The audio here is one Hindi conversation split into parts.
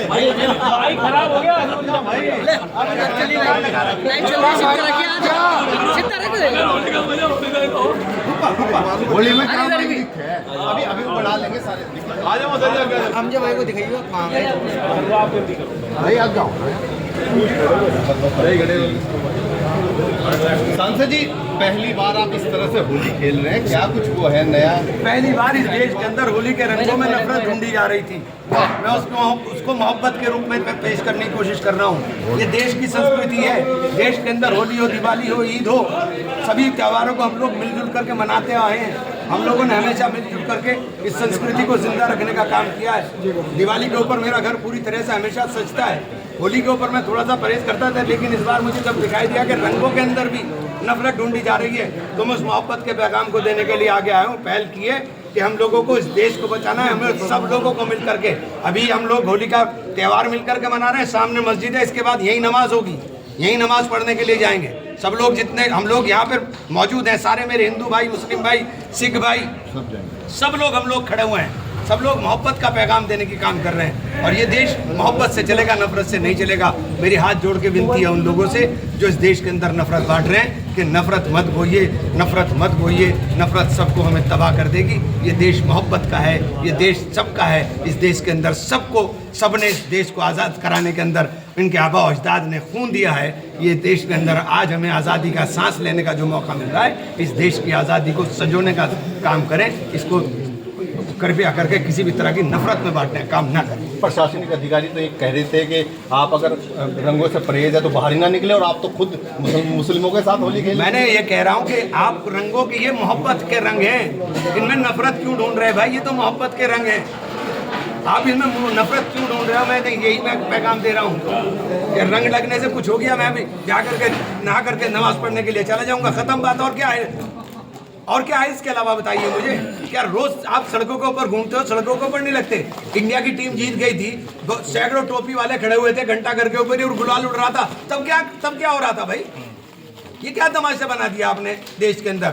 भाई खराब हो गया होली में अभी अभी बढ़ा लेंगे सारे। आ जाओ हम जब भाई को दिखाइए भाई आप जाओ। सांसद जी, पहली बार आप इस तरह से होली खेल रहे हैं, क्या कुछ वो है नया? पहली बार इस देश के अंदर होली के रंगों में नफरत ढूंढी जा रही थी, मैं उसको मोहब्बत के रूप में पेश करने की कोशिश कर रहा हूँ। ये देश की संस्कृति है। देश के अंदर होली हो, दिवाली हो, ईद हो, सभी त्योहारों को हम लोग मिलजुल करके मनाते आए हैं। हम लोगों ने हमेशा मिलजुल करके इस संस्कृति को जिंदा रखने का काम किया है। दिवाली के ऊपर मेरा घर पूरी तरह से हमेशा सजता है। होली के ऊपर मैं थोड़ा सा परहेज करता था, लेकिन इस बार मुझे जब दिखाई दिया कि रंगों के अंदर भी नफरत ढूंढी जा रही है, तो मैं उस मोहब्बत के पैगाम को देने के लिए आगे आया हूँ। पहल की है कि हम लोगों को इस देश को बचाना है, हमें सब लोगों को मिल करके। अभी हम लोग होली का त्यौहार मिल करके मना रहे हैं। सामने मस्जिद है, इसके बाद यही नमाज होगी, यही नमाज पढ़ने के लिए जाएंगे सब लोग। जितने हम लोग यहाँ पर मौजूद हैं, सारे मेरे हिंदू भाई, मुस्लिम भाई, सिख भाई, सब लोग हम लोग खड़े हुए हैं। सब लोग मोहब्बत का पैगाम देने की काम कर रहे हैं, और ये देश मोहब्बत से चलेगा, नफरत से नहीं चलेगा। मेरी हाथ जोड़ के विनती है उन लोगों से जो इस देश के अंदर नफरत बांट रहे हैं कि नफरत मत बोइए, नफरत मत बोइए। नफरत सबको हमें तबाह कर देगी। ये देश मोहब्बत का है, ये देश सबका है। इस देश के अंदर सबने इस देश को आज़ाद कराने के अंदर इनके आबा अजदाद ने खून दिया है। ये देश के अंदर आज हमें आज़ादी का सांस लेने का जो मौका मिल रहा है, इस देश की आज़ादी को संजोने का काम करें। इसको कृपया करके किसी भी तरह की नफरत में बांटने का काम ना करें। प्रशासनिक अधिकारी तो ये कह रहे थे कि आप अगर रंगों से परहेज है तो बाहर ही ना निकले, और आप तो खुद मुस्लिमों के साथ होली खेल। मैंने ये कह रहा हूँ कि आप रंगों के, ये मोहब्बत के रंग हैं, इनमें नफरत क्यों ढूंढ रहे हैं भाई? ये तो मोहब्बत के रंग हैं, आप इसमें नफरत क्यों ढूंढ रहे हो? मैं यही पैगाम दे रहा हूँ कि रंग लगने से कुछ हो गया, मैं भी जा करके नहा करके नमाज पढ़ने के लिए चला जाऊँगा, खत्म बात। और क्या है, और क्या है इसके अलावा बताइए मुझे? क्या रोज आप सड़कों के ऊपर घूमते हो, सड़कों के ऊपर नहीं लगते? इंडिया की टीम जीत गई थी, सैकड़ों टोपी वाले खड़े हुए थे घंटा घर के ऊपर ही, और गुलाल उड़ रहा था। तब क्या हो रहा था भाई? ये क्या तमाशा बना दिया आपने देश के अंदर?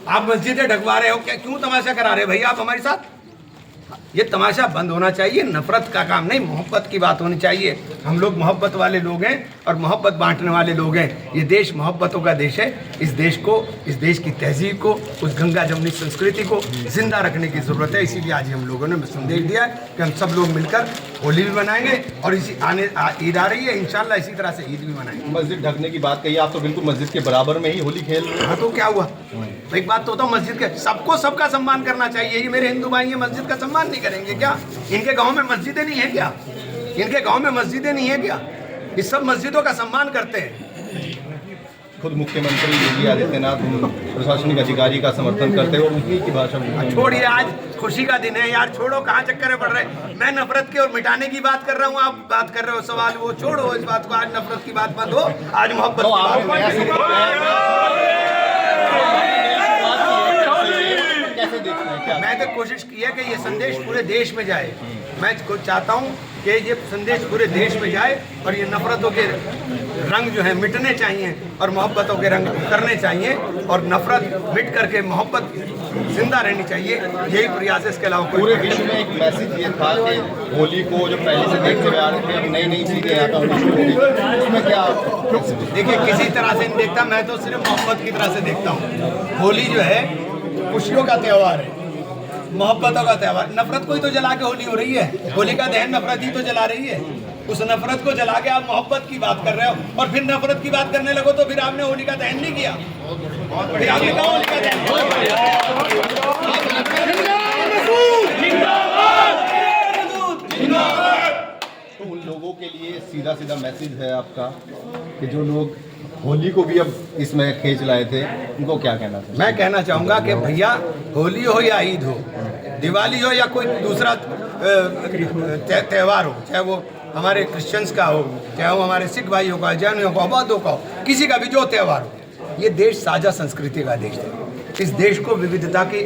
आप मस्जिदें ढकवा रहे हो, क्या क्यों तमाशा करा रहे हो भाई आप हमारे साथ? ये तमाशा बंद होना चाहिए। नफरत का काम नहीं, मोहब्बत की बात होनी चाहिए। हम लोग मोहब्बत वाले लोग हैं और मोहब्बत बांटने वाले लोग हैं। ये देश मोहब्बतों का देश है। इस देश को, इस देश की तहजीब को, उस गंगा जमुनी संस्कृति को जिंदा रखने की ज़रूरत है। इसीलिए आज हम लोगों ने संदेश दिया है कि हम सब लोग मिलकर होली भी मनाएंगे, और इसी ईद आ रही है, इंशाल्लाह इसी तरह से ईद भी मनाएंगे। मस्जिद ढकने की बात कही, आप तो बिल्कुल मस्जिद के बराबर में ही होली खेल रहे हैं। हाँ तो क्या हुआ? एक बात तो होता, मस्जिद के सबका सम्मान करना चाहिए। ये मेरे हिंदू भाई, ये मस्जिद का सम्मान नहीं करेंगे क्या? इनके गांव में मस्जिदें नहीं है क्या? इनके गांव में मस्जिदें नहीं है क्या? इस सब मस्जिदों का सम्मान करते हैं। खुद मुख्यमंत्री योगी आदित्यनाथ प्रशासनिक अधिकारी का समर्थन करते हैं और उनकी की भाषा में। छोड़िए, आज खुशी का दिन है यार, छोड़ो, कहाँ चक्कर पड़ रहे हैं? मैं नफरत की और मिटाने की बात कर रहा हूँ, आप बात कर रहे हो सवाल, वो छोड़ो इस बात को। आज नफरत की बात बंद हो, आज मोहब्बत की मैं तो कोशिश की है कि ये संदेश पूरे देश में जाए। मैं चाहता हूँ कि ये संदेश पूरे देश में जाए, और ये नफरतों के रंग जो है मिटने चाहिए, और मोहब्बतों के रंग उतरने चाहिए, और नफरत मिट करके मोहब्बत जिंदा रहनी चाहिए। यही प्रयास है, इसके अलावा पूरे विश्व में एक मैसेज ये था कि होली को जो पहले से देखते हुए आ रहे थे, अब नई चीजें यहाँ का होना शुरू हो गई, उसमें क्या? देखिए, किसी तरह से नहीं देखता, मैं तो सिर्फ मोहब्बत की तरह से देखता हूँ। होली जो है खुशियों का त्यौहार है, मोहब्बतों का त्यौहार। नफरत को ही तो जला के होली हो रही है। होली का दहन नफरत ही तो जला रही है। उस नफरत को जला के आप मोहब्बत की बात कर रहे हो, और फिर नफरत की बात करने लगो तो फिर आपने होली का दहन नहीं किया। फिर आपने कहा होली का दहन। तो उन लोगों के लिए सीधा मैसेज है आपका कि जो लोग होली को भी अब इसमें खींच लाए थे, उनको क्या कहना था? मैं कहना चाहूँगा कि भैया, होली हो या ईद हो, दिवाली हो या कोई दूसरा त्यौहार हो, चाहे वो हमारे क्रिश्चियंस का हो, चाहे वो हमारे सिख भाइयों का, जैनियों का, बौद्धों का हो, किसी का भी जो त्यौहार हो, ये देश साझा संस्कृति का देश है। इस देश को विविधता की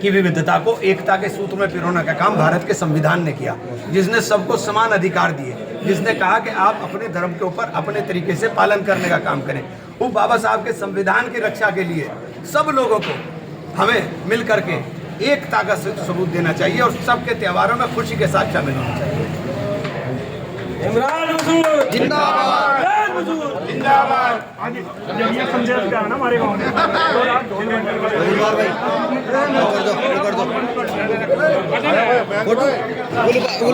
की विविधता को एकता के सूत्र में पिरोने का काम भारत के संविधान ने किया, जिसने सबको समान अधिकार दिए, जिसने कहा कि आप अपने धर्म के ऊपर अपने तरीके से पालन करने का काम करें। वो बाबा साहब के संविधान की रक्षा के लिए सब लोगों को हमें मिल करके एकता का सबूत देना चाहिए और सबके त्योहारों में खुशी के साथ शामिल होना चाहिए। इमरान हुजूर जिंदाबाद। इमरान हुजूर जिंदाबाद। आज जमीयत पंचायत का है ना हमारे गांव में, कर दो